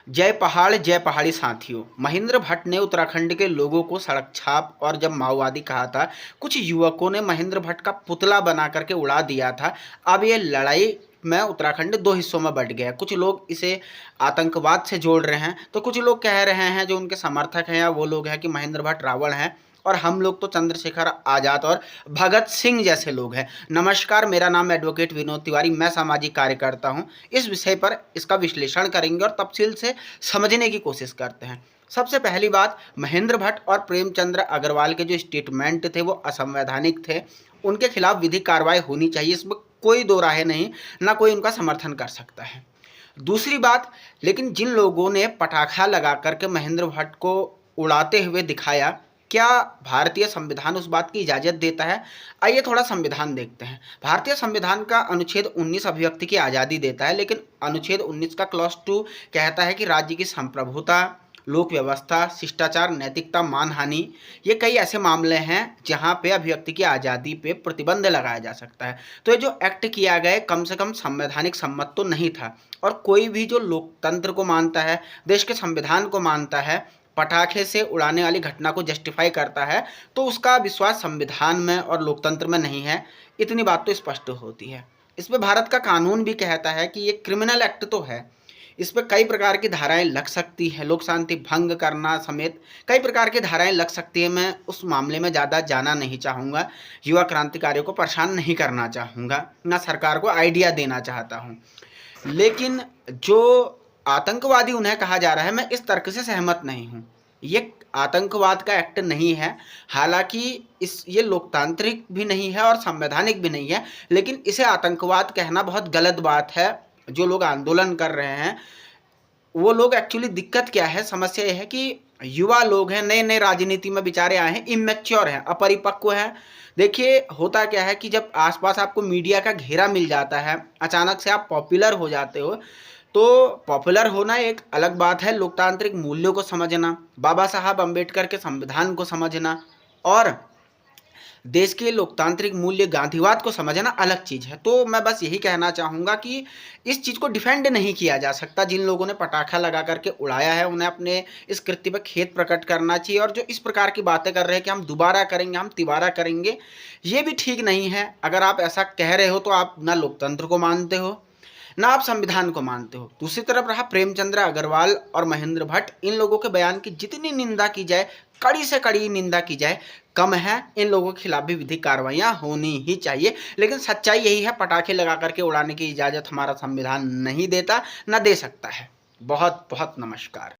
जय पहाड़ जय पहाड़ी साथियों। महेंद्र भट्ट ने उत्तराखंड के लोगों को सड़क छाप और जब माओवादी कहा था, कुछ युवकों ने महेंद्र भट्ट का पुतला बना करके उड़ा दिया था। अब ये लड़ाई में उत्तराखंड दो हिस्सों में बंट गया। कुछ लोग इसे आतंकवाद से जोड़ रहे हैं, तो कुछ लोग कह रहे हैं, जो उनके समर्थक हैं या वो लोग हैं, कि महेंद्र भट्ट रावण हैं और हम लोग तो चंद्रशेखर आज़ाद और भगत सिंह जैसे लोग हैं। नमस्कार, मेरा नाम एडवोकेट विनोद तिवारी, मैं सामाजिक कार्यकर्ता हूं। इस विषय पर इसका विश्लेषण करेंगे और तफसील से समझने की कोशिश करते हैं। सबसे पहली बात, महेंद्र भट्ट और प्रेमचंद्र अग्रवाल के जो स्टेटमेंट थे वो असंवैधानिक थे। उनके खिलाफ विधिक कार्रवाई होनी चाहिए, इसमें कोई दो राय नहीं, ना कोई उनका समर्थन कर सकता है। दूसरी बात, लेकिन जिन लोगों ने पटाखा लगा करके महेंद्र भट्ट को उड़ाते हुए दिखाया, क्या भारतीय संविधान उस बात की इजाज़त देता है? आइए थोड़ा संविधान देखते हैं। भारतीय संविधान का अनुच्छेद 19 अभिव्यक्ति की आज़ादी देता है, लेकिन अनुच्छेद 19 का क्लॉज 2 कहता है कि राज्य की संप्रभुता, लोक व्यवस्था, शिष्टाचार, नैतिकता, मानहानि, ये कई ऐसे मामले हैं जहाँ पे अभिव्यक्ति की आज़ादी पे प्रतिबंध लगाया जा सकता है। तो ये जो एक्ट किया गया कम से कम संवैधानिक सम्मत तो नहीं था। और कोई भी जो लोकतंत्र को मानता है, देश के संविधान को मानता है, पटाखे से उड़ाने वाली घटना को जस्टिफाई करता है, तो उसका विश्वास संविधान में और लोकतंत्र में नहीं है। इतनी बात तो स्पष्ट होती है। इस पर भारत का कानून भी कहता है कि ये क्रिमिनल एक्ट तो है, इस पर कई प्रकार की धाराएं लग सकती है, लोक शांति भंग करना समेत कई प्रकार की धाराएं लग सकती है। मैं उस मामले में ज़्यादा जाना नहीं चाहूँगा, युवा क्रांतिकारियों को परेशान नहीं करना चाहूँगा, ना सरकार को आइडिया देना चाहता हूँ। लेकिन जो आतंकवादी उन्हें कहा जा रहा है, मैं इस तर्क से सहमत नहीं हूँ। ये आतंकवाद का एक्ट नहीं है, हालांकि ये लोकतांत्रिक भी नहीं है और संवैधानिक भी नहीं है, लेकिन इसे आतंकवाद कहना बहुत गलत बात है। जो लोग आंदोलन कर रहे हैं वो लोग एक्चुअली, दिक्कत क्या है, समस्या ये है कि युवा लोग हैं, नए नए राजनीति में बेचारे आए हैं, इमेच्योर हैं, अपरिपक्व हैं। देखिए होता क्या है कि जब आसपास आपको मीडिया का घेरा मिल जाता है, अचानक से आप पॉपुलर हो जाते हो, तो पॉपुलर होना एक अलग बात है, लोकतांत्रिक मूल्यों को समझना, बाबा साहब अम्बेडकर के संविधान को समझना और देश के लोकतांत्रिक मूल्य गांधीवाद को समझना अलग चीज़ है। तो मैं बस यही कहना चाहूँगा कि इस चीज़ को डिफेंड नहीं किया जा सकता। जिन लोगों ने पटाखा लगा करके उड़ाया है, उन्हें अपने इस कृत्य पर खेद प्रकट करना चाहिए। और जो इस प्रकार की बातें कर रहे हैं कि हम दोबारा करेंगे, हम तिबारा करेंगे, ये भी ठीक नहीं है। अगर आप ऐसा कह रहे हो तो आप ना लोकतंत्र को मानते हो, ना आप संविधान को मानते हो। दूसरी तरफ रहा प्रेमचंद्र अग्रवाल और महेंद्र भट्ट, इन लोगों के बयान की जितनी निंदा की जाए, कड़ी से कड़ी निंदा की जाए, कम है। इन लोगों के खिलाफ भी विधिक कार्रवाइयाँ होनी ही चाहिए। लेकिन सच्चाई यही है, पटाखे लगा करके उड़ाने की इजाज़त हमारा संविधान नहीं देता, ना दे सकता है। बहुत बहुत नमस्कार।